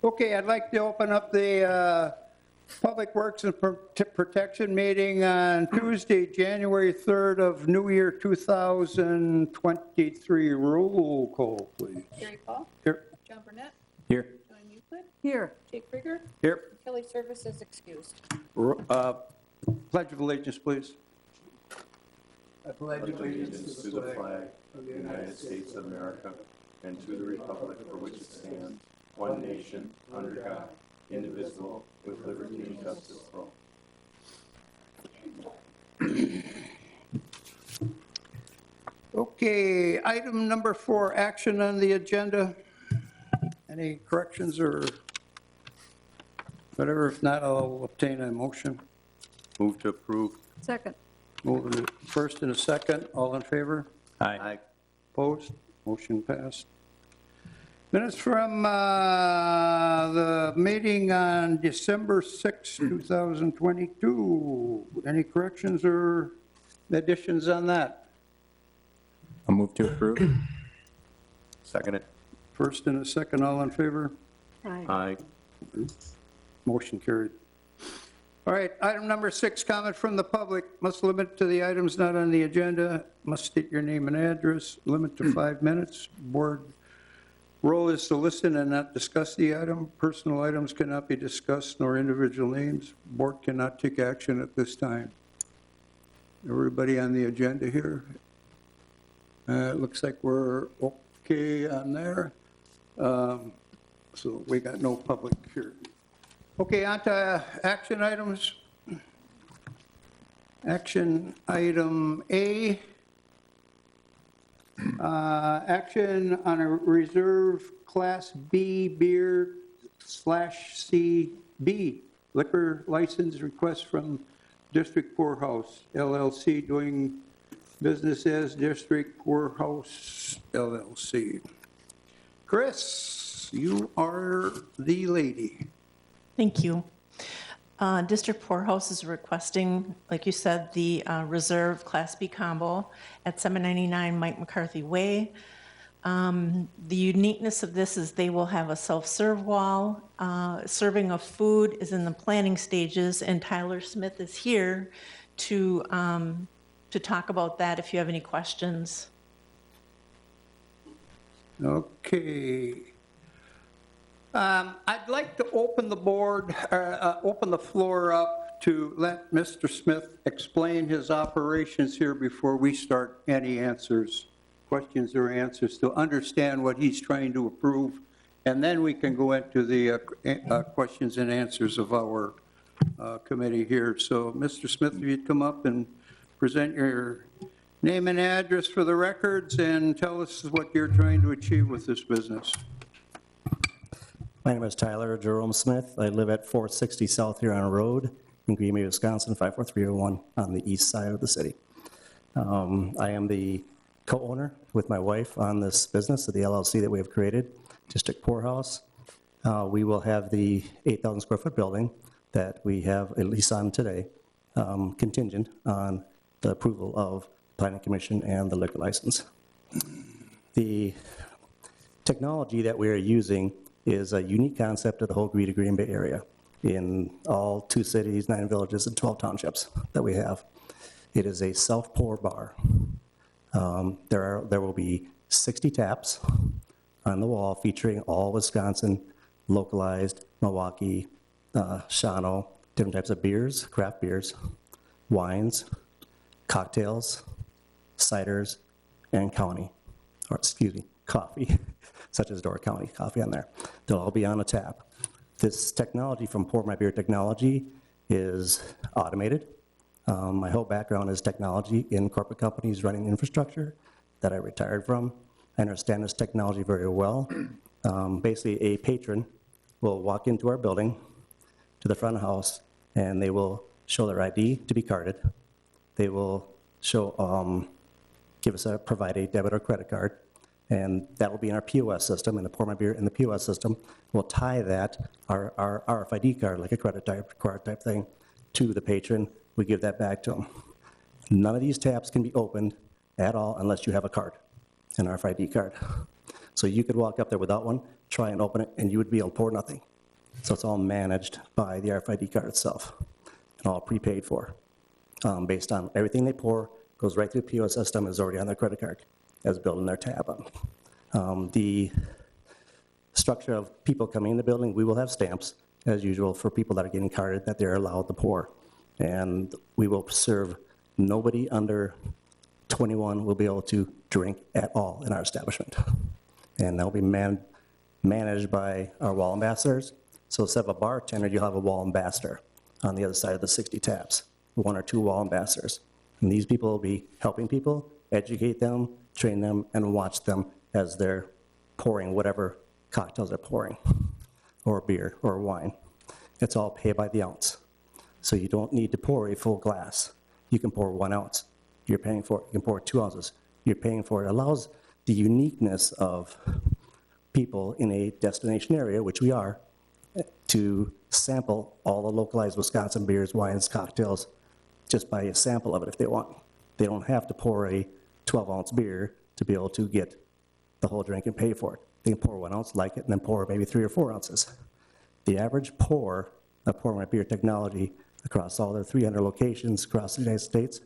Okay, I'd like to open up the Public Works and Protection meeting on Tuesday, January 3rd of New Year 2023. Roll call, please. Gary Paul. Here. John Burnett. Here. John Euclid. Here. Jake Krieger. Here. Kelly Service is excused. Pledge of allegiance, please. I pledge allegiance to the flag of the United States of America and to the republic for which it stands, one nation, under God, indivisible, with liberty and justice for all. Okay, item number 4, action on the agenda. Any corrections or whatever? If not, I'll obtain a motion. Move to approve. Second. Moving to first and a second. All in favor? Aye. Opposed? Motion passed. Minutes from the meeting on December 6, 2022. Any corrections or additions on that? I'll move to approve. Second it. First and a second, all in favor? Aye. Aye. Motion carried. All right, item number 6, comment from the public. Must limit to the items not on the agenda. Must state your name and address. Limit to 5 minutes. Board role is to listen and not discuss the item. Personal items cannot be discussed, nor individual names. Board cannot take action at this time. Everybody on the agenda here? It looks like we're okay on there. So we got no public here. Okay, on to action items. Action item A. Action on a reserve Class B beer /CB liquor license request from District Poorhouse LLC, doing business as District Poorhouse LLC. Chris, you are the lady. Thank you. District Poorhouse is requesting, like you said, the reserve Class B combo at 799 Mike McCarthy Way. The uniqueness of this is they will have a self-serve wall. Serving of food is in the planning stages, and Tyler Smith is here to talk about that if you have any questions. Okay. I'd like to open the floor up to let Mr. Smith explain his operations here before we start any questions or answers, to understand what he's trying to approve, and then we can go into the questions and answers of our committee here. So, Mr. Smith, if you'd come up and present your name and address for the records and tell us what you're trying to achieve with this business. My name is Tyler Jerome Smith. I live at 460 South Huron Road in Green Bay, Wisconsin, 54301 on the east side of the city. I am the co-owner with my wife on this business of the LLC that we have created, District Poorhouse. We will have the 8,000 square foot building that we have a lease on today, contingent on the approval of Planning Commission and the liquor license. The technology that we are using is a unique concept of the whole Greater Green Bay area in all 2 cities, 9 villages, and 12 townships that we have. It is a self-pour bar. There will be 60 taps on the wall featuring all Wisconsin localized, Milwaukee, Shawano, different types of beers, craft beers, wines, cocktails, ciders, and coffee, such as Door County coffee on there. They'll all be on a tap. This technology from Pour My Beer Technology is automated. My whole background is technology in corporate companies running infrastructure that I retired from. I understand this technology very well. Basically, a patron will walk into our building to the front of the house, and they will show their ID to be carded. They will provide a debit or credit card, and that will be in our POS system, and the Pour My Beer in the POS system will tie that, our RFID card, like a credit card type thing, to the patron. We give that back to them. None of these taps can be opened at all unless you have a card, an RFID card. So you could walk up there without one, try and open it, and you would be able to pour nothing. So it's all managed by the RFID card itself, and all prepaid for, based on everything they pour, goes right through the POS system, is already on their credit card, as billed in their tab on. The structure of people coming in the building, we will have stamps, as usual, for people that are getting carded, that they're allowed to pour. And we will serve nobody under 21 will be able to drink at all in our establishment. And that'll be managed by our wall ambassadors. So instead of a bartender, you'll have a wall ambassador on the other side of the 60 taps, 1 or 2 wall ambassadors. And these people will be helping people, educate them, train them, and watch them as they're pouring whatever cocktails they're pouring, or beer, or wine. It's all paid by the ounce. So you don't need to pour a full glass. You can pour 1 ounce. You're paying for it. You can pour 2 ounces. You're paying for it. It allows the uniqueness of people in a destination area, which we are, to sample all the localized Wisconsin beers, wines, cocktails, just by a sample of it if they want. They don't have to pour a 12-ounce beer to be able to get the whole drink and pay for it. They can pour 1 ounce, like it, and then pour maybe 3 or 4 ounces. The average pour of Pour My Beer technology across all their 300 locations across the United States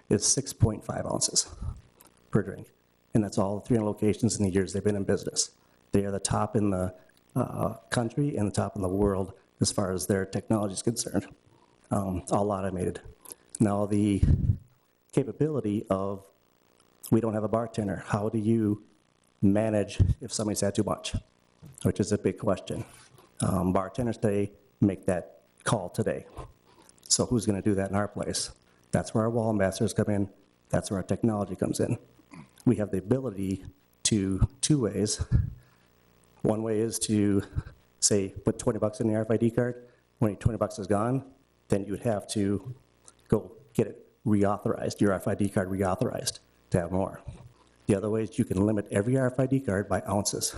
is 6.5 ounces per drink. And that's all 300 locations in the years they've been in business. They are the top in the country and the top in the world as far as their technology is concerned. All automated. Now the capability of, we don't have a bartender. How do you manage if somebody's had too much? Which is a big question. Bartenders today make that call today. So who's going to do that in our place? That's where our wall ambassadors come in. That's where our technology comes in. We have the ability to 2 ways. One way is to, say, put $20 in the RFID card. When your $20 is gone, then you would have to go get it reauthorized, your RFID card reauthorized to have more. The other way is you can limit every RFID card by ounces.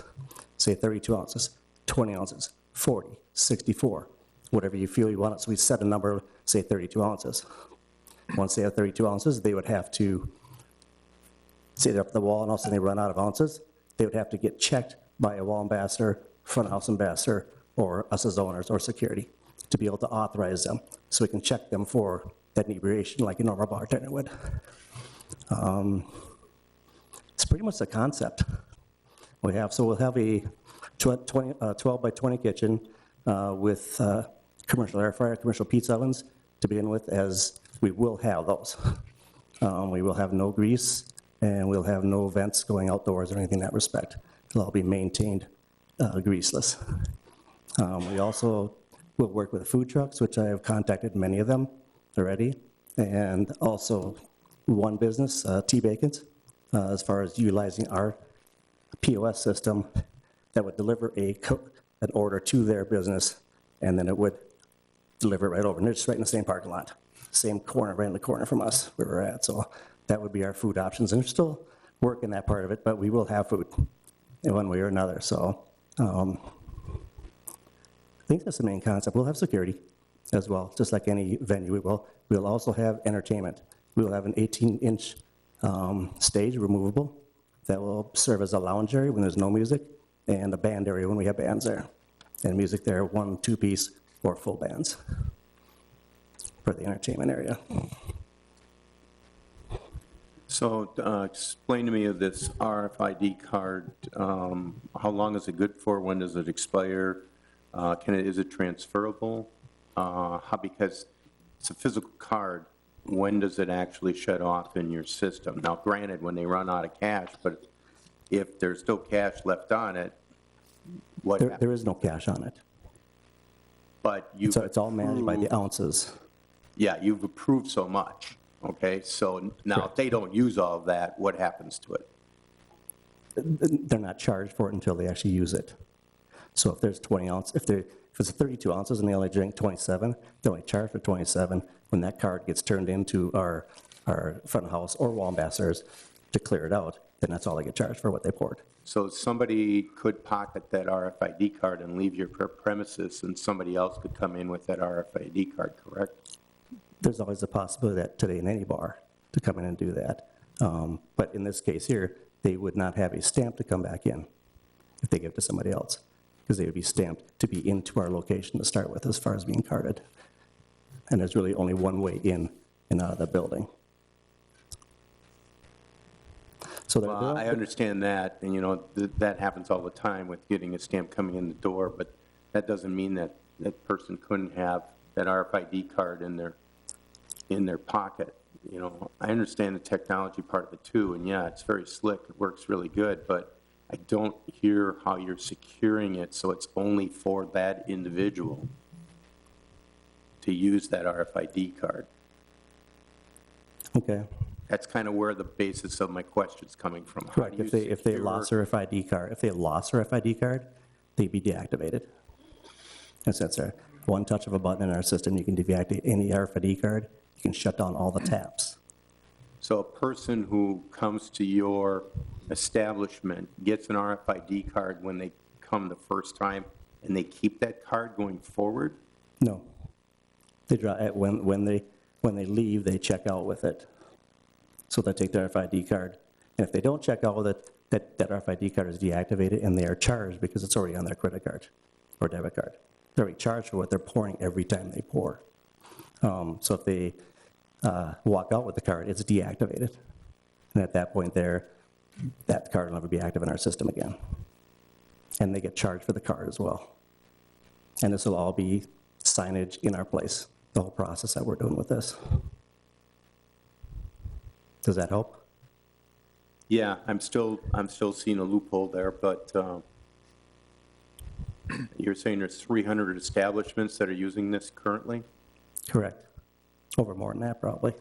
Say 32 ounces, 20 ounces, 40, 64, whatever you feel you want it. So we set a number, say 32 ounces. Once they have 32 ounces, they would have to sit up the wall, and all of a sudden they run out of ounces. They would have to get checked by a wall ambassador, front house ambassador, or us as owners or security to be able to authorize them so we can check them for that inebriation like a normal bartender would. It's pretty much the concept we have. So we'll have a 12 by 20 kitchen with commercial air fryer, commercial pizza ovens to begin with, as we will have those. We will have no grease, and we'll have no vents going outdoors or anything in that respect. It'll all be maintained greaseless. We also will work with food trucks, which I have contacted many of them already, and also one business, T-Bacons, as far as utilizing our POS system that would deliver an order to their business, and then it would deliver it right over, and they're just right in the same parking lot, same corner, right in the corner from us where we're at. So that would be our food options, and we're still working that part of it, but we will have food in one way or another. So I think that's the main concept. We'll have security as well, just like any venue we will. We'll also have entertainment. We'll have an 18-inch stage, removable, that will serve as a lounge area when there's no music, and a band area when we have bands there. And music there, 1, 2-piece, or full bands for the entertainment area. So explain to me of this RFID card, how long is it good for? When does it expire? Is it transferable? Because it's a physical card, when does it actually shut off in your system? Now, granted, when they run out of cash, but if there's still cash left on it, what happens? There is no cash on it. But you So it's all managed by the ounces. Yeah, you've approved so much, okay? So now if they don't use all of that, what happens to it? They're not charged for it until they actually use it. So if there's 20 ounces, if it's 32 ounces and they only drink 27, they're only charged for 27. When that card gets turned into our front of house or wall ambassadors to clear it out, then that's all they get charged for what they poured. So somebody could pocket that RFID card and leave your premises, and somebody else could come in with that RFID card, correct? There's always a possibility that today in any bar to come in and do that. But in this case here, they would not have a stamp to come back in if they give it to somebody else, because they would be stamped to be into our location to start with as far as being carded. And there's really only one way in and out of the building. So Well, I understand that, and that happens all the time with getting a stamp coming in the door, but that doesn't mean that that person couldn't have that RFID card in their pocket. I understand the technology part of it too, and yeah, it's very slick, it works really good, but I don't hear how you're securing it so it's only for that individual to use that RFID card. Okay. That's kind of where the basis of my question's coming from. How Correct. do you If they secure- lost their FID card, they'd be deactivated. And since they're one touch of a button in our system, you can deactivate any RFID card. You can shut down all the taps. So a person who comes to your establishment gets an RFID card when they come the first time, and they keep that card going forward? No. They draw it when they leave, they check out with it. So they take their RFID card, and if they don't check out with it, that RFID card is deactivated, and they are charged because it's already on their credit card or debit card. They're already charged for what they're pouring every time they pour. So if they walk out with the card, it's deactivated. And at that point that card will never be active in our system again. And they get charged for the card as well. And this will all be signage in our place, the whole process that we're doing with this. Does that help? Yeah, I'm still seeing a loophole there, but you're saying there's 300 establishments that are using this currently? Correct. Over more than that, probably.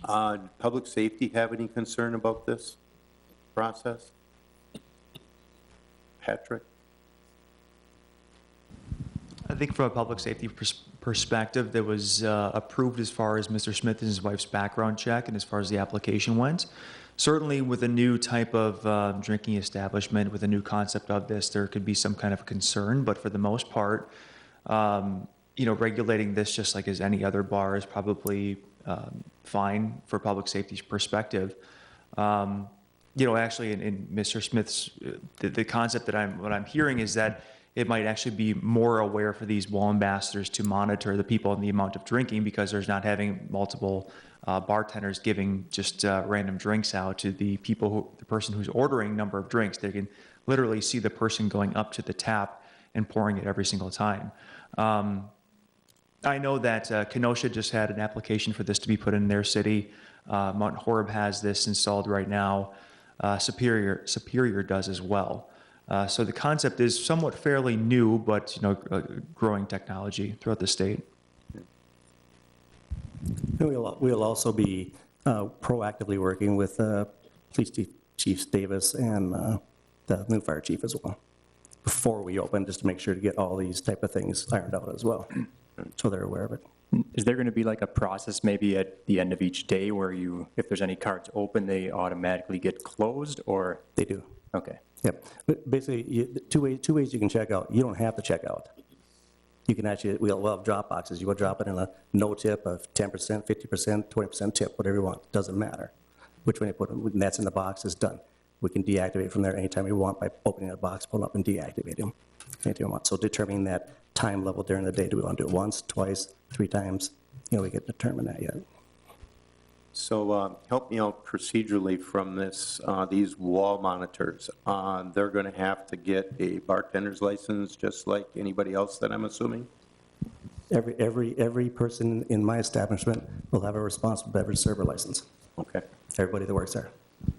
Public safety have any concern about this process? Patrick? I think from a public safety perspective, that was approved as far as Mr. Smith and his wife's background check and as far as the application went. Certainly with a new type of drinking establishment, with a new concept of this, there could be some kind of concern, but for the most part, regulating this just like as any other bar is probably fine for public safety's perspective. Actually in Mr. Smith's, the concept that what I'm hearing is that it might actually be more aware for these wall ambassadors to monitor the people and the amount of drinking, because there's not having multiple bartenders giving just random drinks out to the person who's ordering number of drinks. They can literally see the person going up to the tap and pouring it every single time. I know that Kenosha just had an application for this to be put in their city. Mount Horeb has this installed right now. Superior does as well. So the concept is somewhat fairly new, but growing technology throughout the state. And we'll also be proactively working with Police Chief Davis and the new fire chief as well before we open, just to make sure to get all these type of things ironed out as well, so they're aware of it. Is there going to be like a process maybe at the end of each day where if there's any cards open, they automatically get closed, or? They do. Okay. Yep. But basically, two ways you can check out. You don't have to check out. You can actually, we'll have drop boxes. You go drop it in a no tip of 10%, 50%, 20% tip, whatever you want. Doesn't matter which one you put in. When that's in the box, it's done. We can deactivate from there anytime we want by opening that box, pulling up and deactivating them anytime we want. So determining that time level during the day. Do we want to do it once, twice, 3 times? We can determine that yet. So help me out procedurally from this. These wall monitors, they're going to have to get a bartender's license just like anybody else that I'm assuming? Every person in my establishment will have a responsible beverage server license. Okay. Everybody that works there.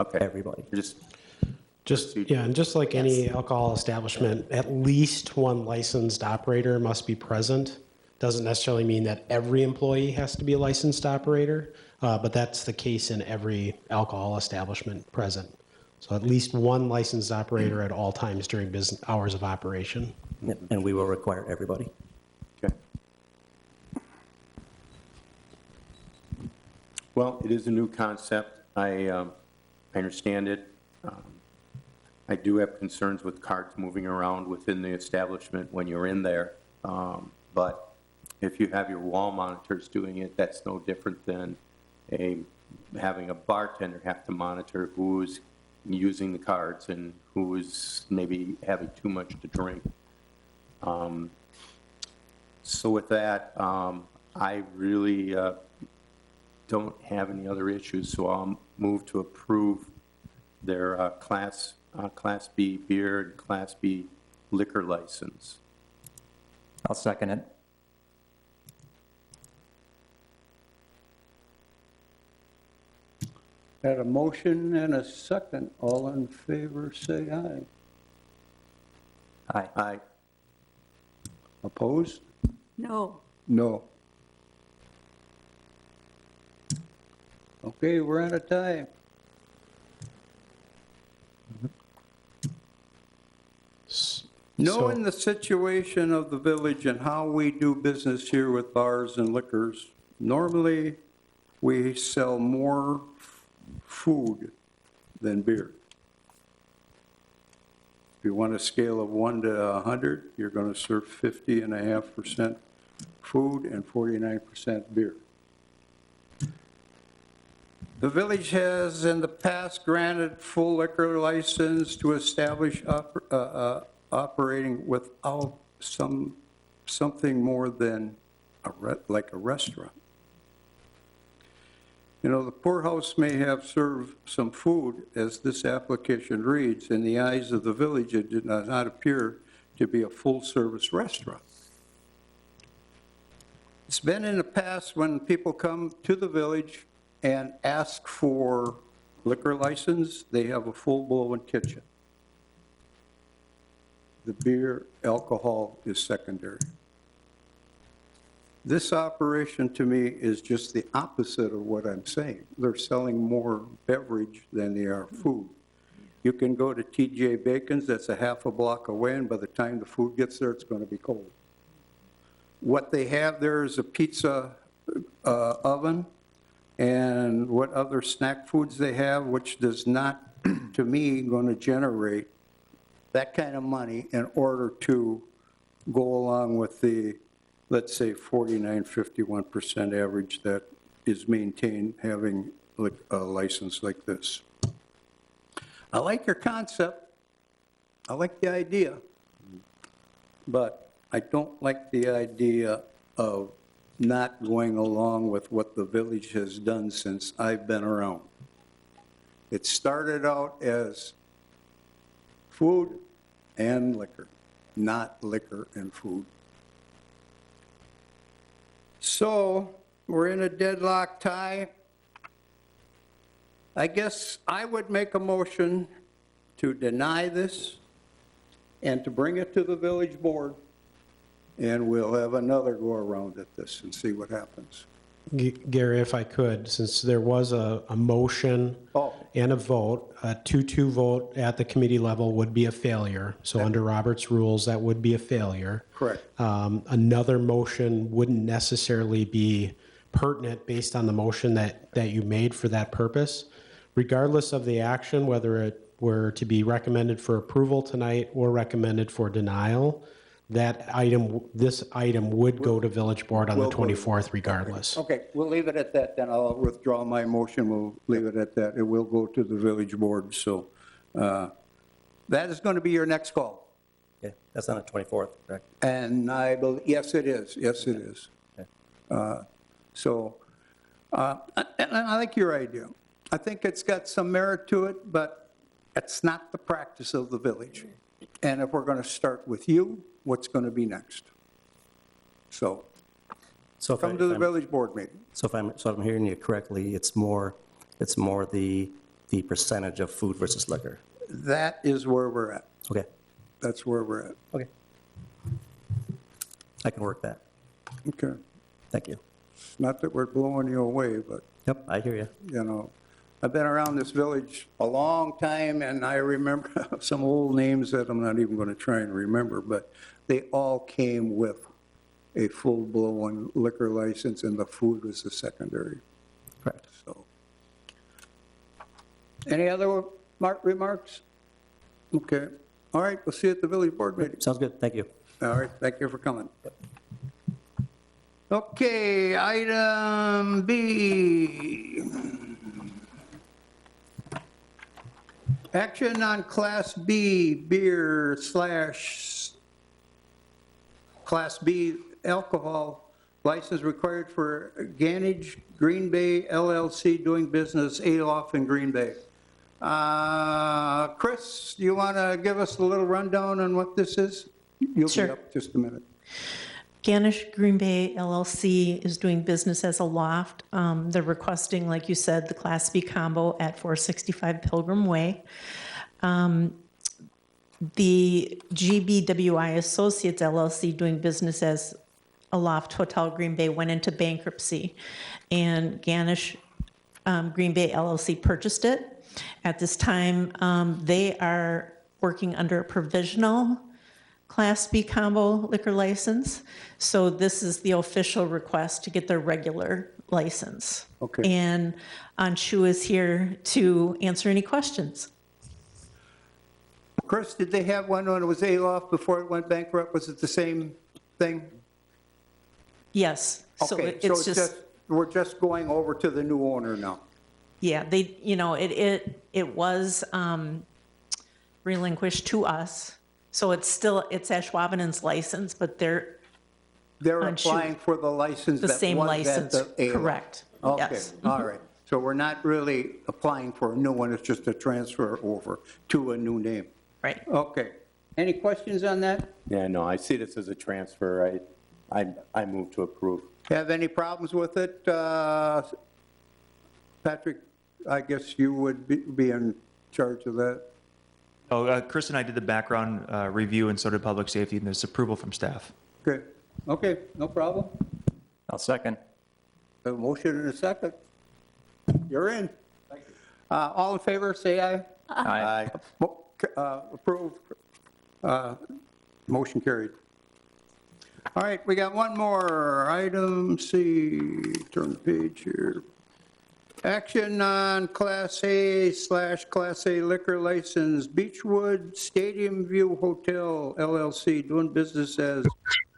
Okay. Everybody. And just like any alcohol establishment, at least one licensed operator must be present. Doesn't necessarily mean that every employee has to be a licensed operator, but that's the case in every alcohol establishment present. So at least one licensed operator at all times during business hours of operation. Yep. And we will require everybody. Okay. Well, it is a new concept. I understand it. I do have concerns with carts moving around within the establishment when you're in there. But if you have your wall monitors doing it, that's no different than a having a bartender have to monitor who's using the cards and who is maybe having too much to drink. So with that, I really don't have any other issues, so I'll move to approve their Class B beer and Class B liquor license. I'll second it. Had a motion and a second. All in favor, say aye. Aye. Aye. Opposed? No. No. Okay, we're out of time. Knowing the situation of the village and how we do business here with bars and liquors, normally we sell more food than beer. If you want a scale of 1 to 100, you're going to serve 50.5% food and 49% beer. The village has in the past granted full liquor license to establish operating without something more than like a restaurant. You know, the poorhouse may have served some food, as this application reads. In the eyes of the village, it did not appear to be a full-service restaurant. It's been in the past when people come to the village and ask for liquor license, they have a full-blown kitchen. The beer, alcohol is secondary. This operation to me is just the opposite of what I'm saying. They're selling more beverage than they are food. You can go to TJ Bacon's, that's a half a block away, and by the time the food gets there, it's going to be cold. What they have there is a pizza oven, and what other snack foods they have, which does not, to me, going to generate that kind of money in order to go along with the, let's say, 49, 51% average that is maintained having a license like this. I like your concept. I like the idea. But I don't like the idea of not going along with what the village has done since I've been around. It started out as food and liquor, not liquor and food. So we're in a deadlock tie. I guess I would make a motion to deny this and to bring it to the village board, and we'll have another go around at this and see what happens. Gary, if I could, since there was a motion and a vote, a 2-2 vote at the committee level would be a failure. So under Robert's rules, that would be a failure. Correct. Another motion wouldn't necessarily be pertinent based on the motion that you made for that purpose. Regardless of the action, whether it were to be recommended for approval tonight or recommended for denial, this item would go to village board on the 24th regardless. Okay, we'll leave it at that then. I'll withdraw my motion. We'll leave it at that. It will go to the village board. So that is going to be your next call. Yeah, that's on the 24th, correct? And I believe, yes, it is. Yes, it is. Okay. And I like your idea. I think it's got some merit to it, but it's not the practice of the village. And if we're going to start with you, what's going to be next? So come to the village board meeting. So if I'm hearing you correctly, it's more the percentage of food versus liquor. That is where we're at. Okay. That's where we're at. Okay. I can work that. Okay. Thank you. Not that we're blowing you away, but, Yep, I hear you. you know, I've been around this village a long time, and I remember some old names that I'm not even going to try and remember, but they all came with a full-blown liquor license, and the food was the secondary. Correct. So, any other remarks? Okay. All right, we'll see you at the village board meeting. Sounds good. Thank you. All right, thank you for coming. Okay, item B. Action on Class B beer slash Class B alcohol license required for Ganesh Green Bay LLC doing business Aloft in Green Bay. Chris, do you want to give us a little rundown on what this is? You'll Sure. be up just a minute. Ganesh Green Bay LLC is doing business as a loft. They're requesting, like you said, the Class B combo at 465 Pilgrim Way. The GBWI Associates LLC doing business as a loft hotel Green Bay went into bankruptcy, and Ganesh Green Bay LLC purchased it. At this time, they are working under a provisional Class B combo liquor license. So this is the official request to get their regular license. Okay. And Anshu is here to answer any questions. Chris, did they have one when it was Aloft before it went bankrupt? Was it the same thing? Yes. So Okay, it's just, we're just going over to the new owner now. yeah, they, you know, it was relinquished to us. So it's Ashwaubenon's license, but they're They're On shoot. applying for the license the that same was license, at the Aloft. correct? Okay, Yes. all right. So we're not really applying for a new one, it's just a transfer over to a new name. Right. Okay. Any questions on that? Yeah, no, I see this as a transfer. I move to approve. Have any problems with it? Patrick, I guess you would be in charge of that. Oh, Chris and I did the background review, and so did public safety, and there's approval from staff. Good. Okay, no problem. I'll second. A motion and a second. You're in. Thank you. All in favor, say aye. Aye. Approved. Motion carried. All right, we got one more item C. Turn the page here. Action on Class A/Class A liquor license, Beechwood Stadium View Hotel LLC, doing business as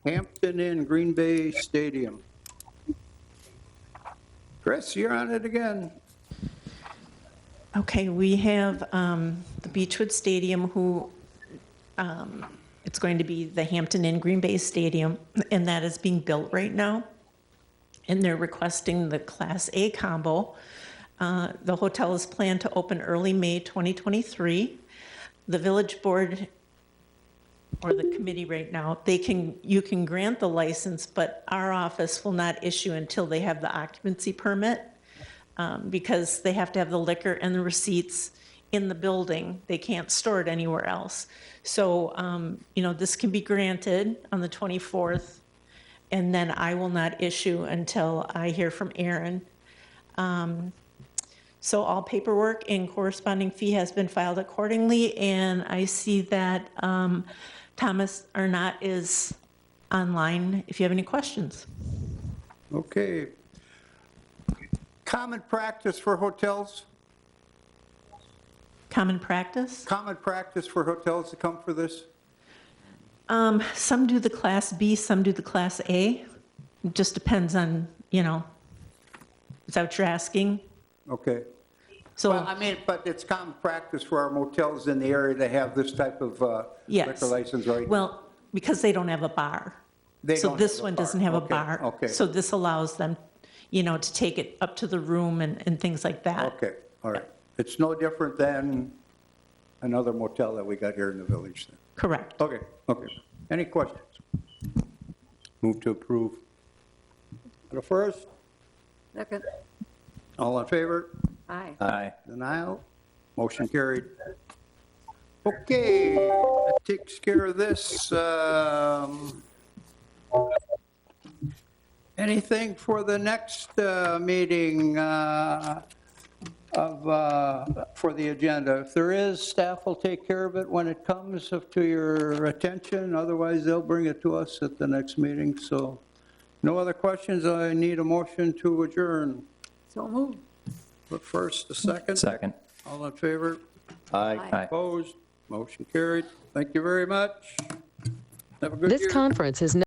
Hampton Inn Green Bay Stadium. Chris, you're on it again. Okay, we have the Beechwood Stadium, who, it's going to be the Hampton Inn Green Bay Stadium, and that is being built right now. And they're requesting the Class A combo. The hotel is planned to open early May 2023. The village board, or the committee right now, you can grant the license, but our office will not issue until they have the occupancy permit, because they have to have the liquor and the receipts in the building. They can't store it anywhere else. So, this can be granted on the 24th, and then I will not issue until I hear from Aaron. So all paperwork and corresponding fee has been filed accordingly, and I see that Thomas Arnott is online if you have any questions. Okay. Common practice for hotels? Common practice? Common practice for hotels to come for this? Some do the Class B, some do the Class A. It just depends on, is that what you're asking? Okay. So, Well, I mean, but it's common practice for our motels in the area to have this type of yes. liquor license, right? Well, because they don't have a bar. They So don't this have a one bar. doesn't have a Okay, bar. okay. So this allows them, to take it up to the room and things like that. Okay, all right. It's no different than another motel that we got here in the village then. Correct. Okay, okay. Any questions? Move to approve. The first, Second. all in favor? Aye. Aye. Denial? Motion carried. Okay, that takes care of this. Anything for the next meeting for the agenda? If there is, staff will take care of it when it comes to your attention. Otherwise, they'll bring it to us at the next meeting. So no other questions. I need a motion to adjourn. So moved. But first, a second. Second. All in favor? Aye. Aye. Opposed? Motion carried. Thank you very much. Have a good year. This conference is now